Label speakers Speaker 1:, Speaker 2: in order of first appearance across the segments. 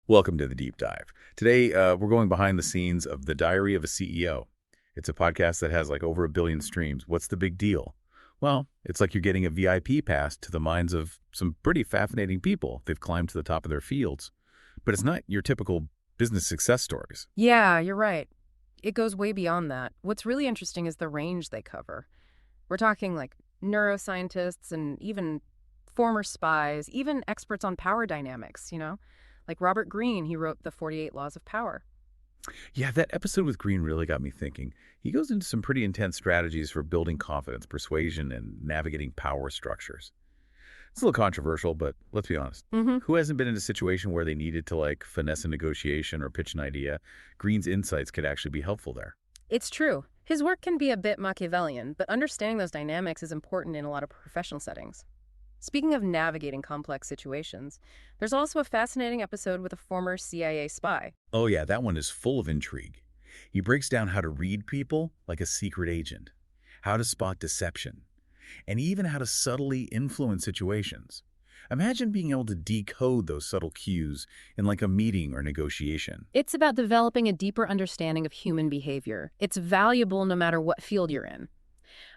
Speaker 1: Welcome to the Deep Dive. Today, we're going behind the scenes of The Diary of a CEO. It's a podcast that has like over 1 billion streams. What's the big deal? Well, it's like you're getting a VIP pass to the minds of some pretty fascinating people. They've climbed to the top of their fields. But it's not your typical business success stories.
Speaker 2: Yeah, you're right. It goes way beyond that. What's really interesting is the range they cover. We're talking like neuroscientists and even former spies, even experts on power dynamics, Like Robert Greene, he wrote The 48 Laws of Power.
Speaker 1: Yeah, that episode with Green really got me thinking. He goes into some pretty intense strategies for building confidence, persuasion, and navigating power structures. It's a little controversial, but let's be honest. Who hasn't been in a situation where they needed to like finesse a negotiation or pitch an idea? Green's insights could actually be helpful there.
Speaker 2: It's true. His work can be a bit Machiavellian, but understanding those dynamics is important in a lot of professional settings. Speaking of navigating complex situations, there's also a fascinating episode with a former CIA spy.
Speaker 1: Oh yeah, that one is full of intrigue. He breaks down how to read people like a secret agent, how to spot deception, and even how to subtly influence situations. Imagine being able to decode those subtle cues in like a meeting or negotiation.
Speaker 2: It's about developing a deeper understanding of human behavior. It's valuable no matter what field you're in.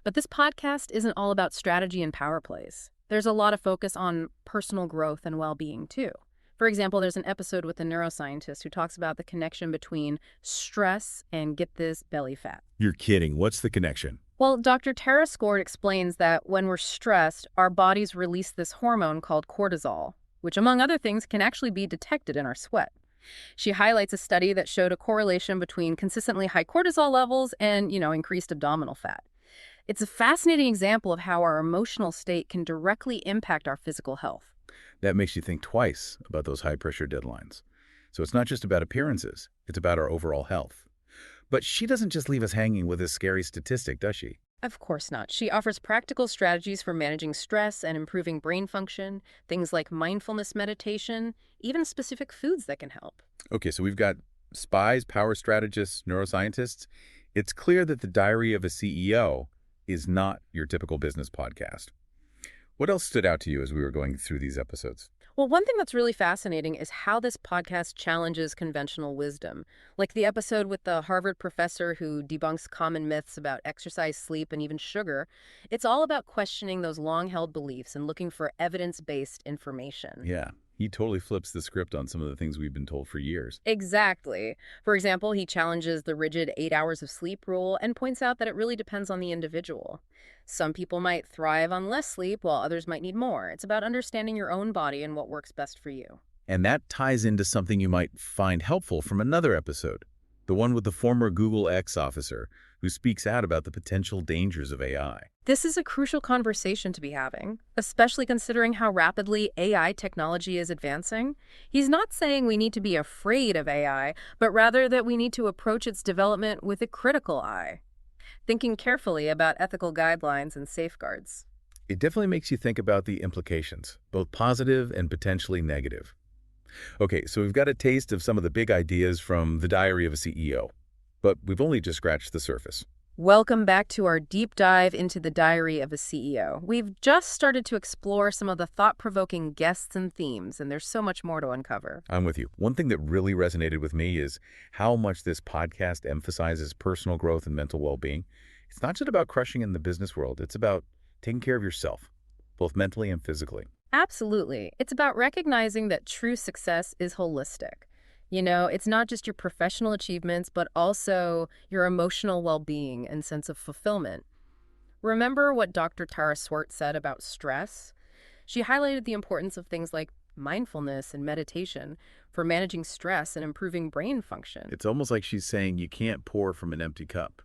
Speaker 2: But this podcast isn't all about strategy and power plays. There's a lot of focus on personal growth and well-being, too. For example, there's an episode with a neuroscientist who talks about the connection between stress and, get this, belly fat.
Speaker 1: You're kidding. What's the connection?
Speaker 2: Well, Dr. Tara Scored explains that when we're stressed, our bodies release this hormone called cortisol, which, among other things, can actually be detected in our sweat. She highlights a study that showed a correlation between consistently high cortisol levels and, increased abdominal fat. It's a fascinating example of how our emotional state can directly impact our physical health.
Speaker 1: That makes you think twice about those high-pressure deadlines. So it's not just about appearances, it's about our overall health. But she doesn't just leave us hanging with this scary statistic, does she?
Speaker 2: Of course not. She offers practical strategies for managing stress and improving brain function, things like mindfulness meditation, even specific foods that can help.
Speaker 1: Okay, so we've got spies, power strategists, neuroscientists. It's clear that The Diary of a CEO is not your typical business podcast. What else stood out to you as we were going through these episodes?
Speaker 2: Well, one thing that's really fascinating is how this podcast challenges conventional wisdom. Like the episode with the Harvard professor who debunks common myths about exercise, sleep, and even sugar. It's all about questioning those long-held beliefs and looking for evidence-based information.
Speaker 1: Yeah, he totally flips the script on some of the things we've been told for years.
Speaker 2: Exactly. For example, he challenges the rigid 8 hours of sleep rule and points out that it really depends on the individual. Some people might thrive on less sleep while others might need more. It's about understanding your own body and what works best for you.
Speaker 1: And that ties into something you might find helpful from another episode, the one with the former Google X officer who speaks out about the potential dangers of AI.
Speaker 2: This is a crucial conversation to be having, especially considering how rapidly AI technology is advancing. He's not saying we need to be afraid of AI, but rather that we need to approach its development with a critical eye, thinking carefully about ethical guidelines and safeguards.
Speaker 1: It definitely makes you think about the implications, both positive and potentially negative. Okay, so we've got a taste of some of the big ideas from The Diary of a CEO, but we've only just scratched the surface.
Speaker 2: Welcome back to our deep dive into The Diary of a CEO. We've just started to explore some of the thought-provoking guests and themes, and there's so much more to uncover.
Speaker 1: I'm with you. One thing that really resonated with me is how much this podcast emphasizes personal growth and mental well-being. It's not just about crushing in the business world. It's about taking care of yourself, both mentally and physically.
Speaker 2: Absolutely. It's about recognizing that true success is holistic. It's not just your professional achievements, but also your emotional well-being and sense of fulfillment. Remember what Dr. Tara Swart said about stress? She highlighted the importance of things like mindfulness and meditation for managing stress and improving brain function.
Speaker 1: It's almost like she's saying you can't pour from an empty cup,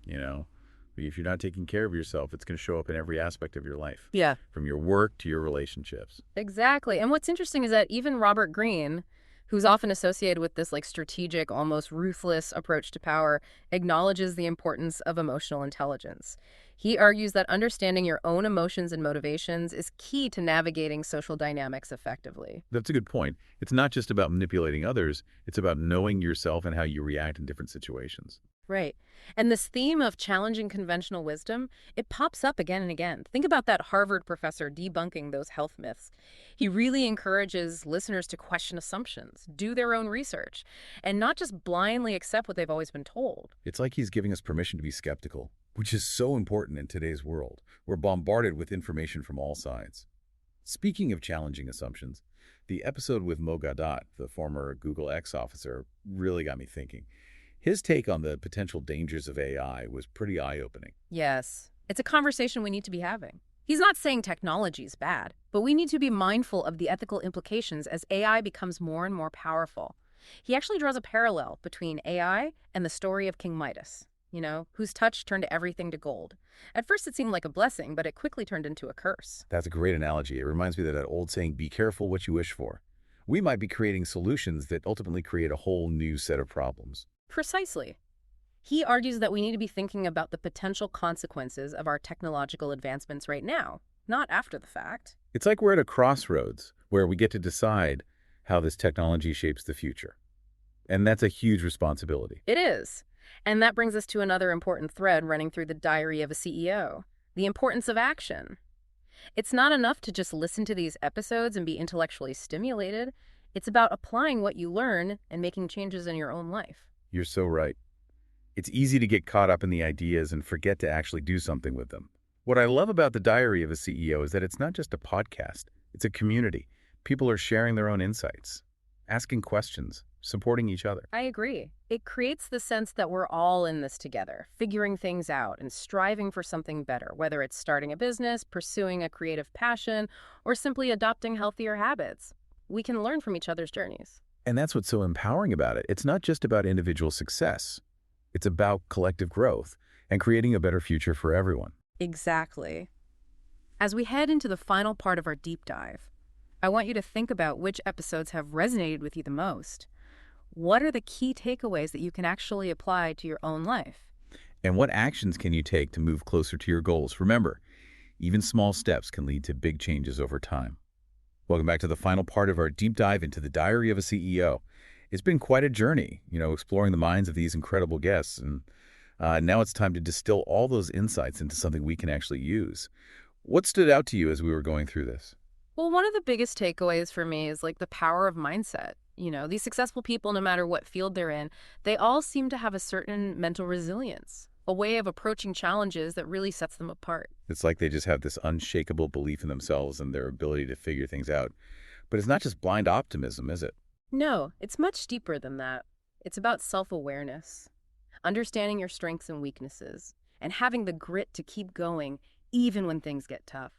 Speaker 1: If you're not taking care of yourself, it's going to show up in every aspect of your life.
Speaker 2: Yeah.
Speaker 1: From your work to your relationships.
Speaker 2: Exactly. And what's interesting is that even Robert Greene, who's often associated with this strategic, almost ruthless approach to power, acknowledges the importance of emotional intelligence. He argues that understanding your own emotions and motivations is key to navigating social dynamics effectively.
Speaker 1: That's a good point. It's not just about manipulating others. It's about knowing yourself and how you react in different situations.
Speaker 2: Right. And this theme of challenging conventional wisdom, it pops up again and again. Think about that Harvard professor debunking those health myths. He really encourages listeners to question assumptions, do their own research, and not just blindly accept what they've always been told.
Speaker 1: It's like he's giving us permission to be skeptical, which is so important in today's world. We're bombarded with information from all sides. Speaking of challenging assumptions, the episode with Mo Gaudat, the former Google X officer, really got me thinking. His take on the potential dangers of AI was pretty eye-opening.
Speaker 2: Yes, it's a conversation we need to be having. He's not saying technology is bad, but we need to be mindful of the ethical implications as AI becomes more and more powerful. He actually draws a parallel between AI and the story of King Midas, whose touch turned everything to gold. At first it seemed like a blessing, but it quickly turned into a curse.
Speaker 1: That's a great analogy. It reminds me of that old saying, be careful what you wish for. We might be creating solutions that ultimately create a whole new set of problems.
Speaker 2: Precisely. He argues that we need to be thinking about the potential consequences of our technological advancements right now, not after the fact.
Speaker 1: It's like we're at a crossroads where we get to decide how this technology shapes the future. And that's a huge responsibility.
Speaker 2: It is. And that brings us to another important thread running through the diary of a CEO, the importance of action. It's not enough to just listen to these episodes and be intellectually stimulated. It's about applying what you learn and making changes in your own life.
Speaker 1: You're so right. It's easy to get caught up in the ideas and forget to actually do something with them. What I love about the Diary of a CEO is that it's not just a podcast. It's a community. People are sharing their own insights, asking questions, supporting each other.
Speaker 2: I agree. It creates the sense that we're all in this together, figuring things out and striving for something better, whether it's starting a business, pursuing a creative passion, or simply adopting healthier habits. We can learn from each other's journeys.
Speaker 1: And that's what's so empowering about it. It's not just about individual success. It's about collective growth and creating a better future for everyone.
Speaker 2: Exactly. As we head into the final part of our deep dive, I want you to think about which episodes have resonated with you the most. What are the key takeaways that you can actually apply to your own life?
Speaker 1: And what actions can you take to move closer to your goals? Remember, even small steps can lead to big changes over time. Welcome back to the final part of our deep dive into the Diary of a CEO. It's been quite a journey, exploring the minds of these incredible guests. And now it's time to distill all those insights into something we can actually use. What stood out to you as we were going through this?
Speaker 2: Well, one of the biggest takeaways for me is the power of mindset. These successful people, no matter what field they're in, they all seem to have a certain mental resilience, a way of approaching challenges that really sets them apart.
Speaker 1: It's like they just have this unshakable belief in themselves and their ability to figure things out. But it's not just blind optimism, is it?
Speaker 2: No, it's much deeper than that. It's about self-awareness, understanding your strengths and weaknesses, and having the grit to keep going even when things get tough.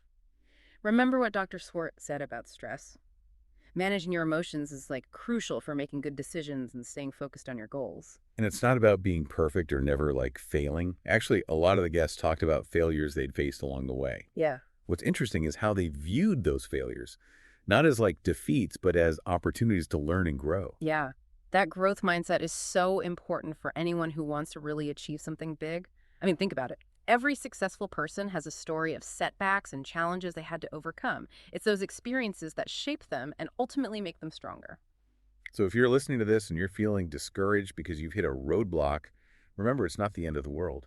Speaker 2: Remember what Dr. Swart said about stress? Managing your emotions is crucial for making good decisions and staying focused on your goals.
Speaker 1: And it's not about being perfect or never failing. Actually, a lot of the guests talked about failures they'd faced along the way.
Speaker 2: Yeah.
Speaker 1: What's interesting is how they viewed those failures, not as defeats, but as opportunities to learn and grow.
Speaker 2: Yeah. That growth mindset is so important for anyone who wants to really achieve something big. I mean, think about it. Every successful person has a story of setbacks and challenges they had to overcome. It's those experiences that shape them and ultimately make them stronger.
Speaker 1: So if you're listening to this and you're feeling discouraged because you've hit a roadblock, remember it's not the end of the world.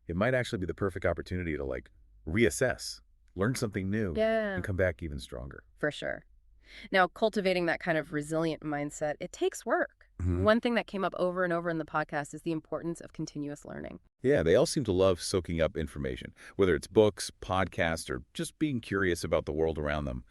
Speaker 1: It might actually be the perfect opportunity to reassess, learn something new, and come back even stronger.
Speaker 2: For sure. Now, cultivating that kind of resilient mindset, it takes work.
Speaker 1: Mm-hmm.
Speaker 2: One thing that came up over and over in the podcast is the importance of continuous learning.
Speaker 1: Yeah, they all seem to love soaking up information, whether it's books, podcasts, or just being curious about the world around them.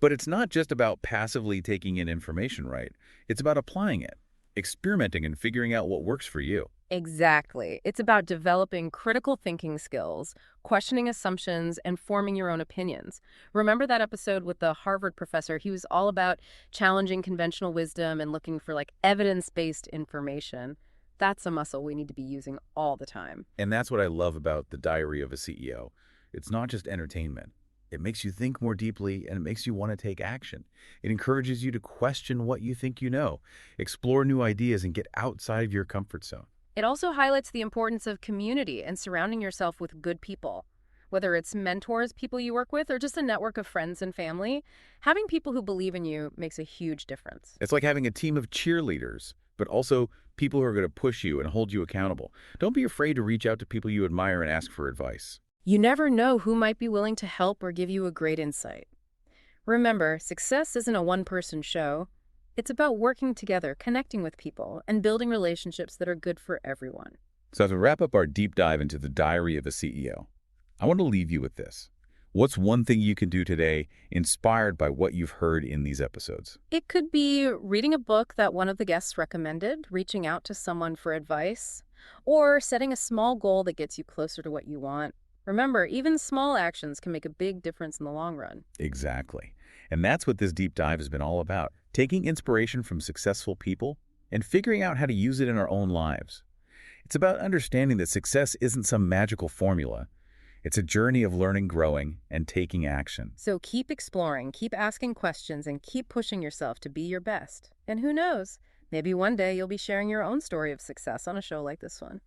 Speaker 1: But it's not just about passively taking in information, right? It's about applying it, experimenting, and figuring out what works for you.
Speaker 2: Exactly. It's about developing critical thinking skills, questioning assumptions, and forming your own opinions. Remember that episode with the Harvard professor? He was all about challenging conventional wisdom and looking for evidence-based information. That's a muscle we need to be using all the time.
Speaker 1: And that's what I love about the Diary of a CEO. It's not just entertainment. It makes you think more deeply, and it makes you want to take action. It encourages you to question what you think you know, explore new ideas, and get outside of your comfort zone.
Speaker 2: It also highlights the importance of community and surrounding yourself with good people. Whether it's mentors, people you work with, or just a network of friends and family, having people who believe in you makes a huge difference.
Speaker 1: It's like having a team of cheerleaders, but also people who are going to push you and hold you accountable. Don't be afraid to reach out to people you admire and ask for advice.
Speaker 2: You never know who might be willing to help or give you a great insight. Remember, success isn't a one-person show. It's about working together, connecting with people, and building relationships that are good for everyone.
Speaker 1: So as we wrap up our deep dive into the diary of a CEO, I want to leave you with this. What's one thing you can do today inspired by what you've heard in these episodes?
Speaker 2: It could be reading a book that one of the guests recommended, reaching out to someone for advice, or setting a small goal that gets you closer to what you want. Remember, even small actions can make a big difference in the long run.
Speaker 1: Exactly. And that's what this deep dive has been all about, taking inspiration from successful people and figuring out how to use it in our own lives. It's about understanding that success isn't some magical formula. It's a journey of learning, growing, and taking action.
Speaker 2: So keep exploring, keep asking questions, and keep pushing yourself to be your best. And who knows, maybe one day you'll be sharing your own story of success on a show like this one.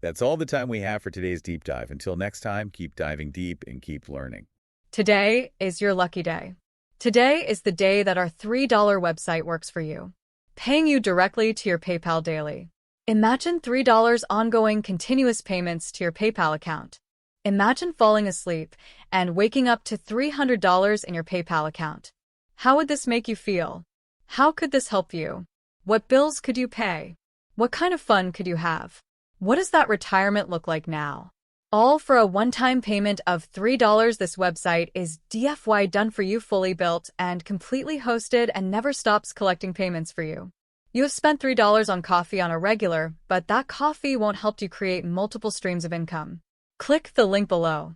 Speaker 1: That's all the time we have for today's deep dive. Until next time, keep diving deep and keep learning.
Speaker 3: Today is your lucky day. Today is the day that our $3 website works for you, paying you directly to your PayPal daily. Imagine $3 ongoing continuous payments to your PayPal account. Imagine falling asleep and waking up to $300 in your PayPal account. How would this make you feel? How could this help you? What bills could you pay? What kind of fun could you have? What does that retirement look like now? All for a one-time payment of $3. This website is DFY done for you, fully built and completely hosted, and never stops collecting payments for you. You have spent $3 on coffee on a regular, but that coffee won't help you create multiple streams of income. Click the link below.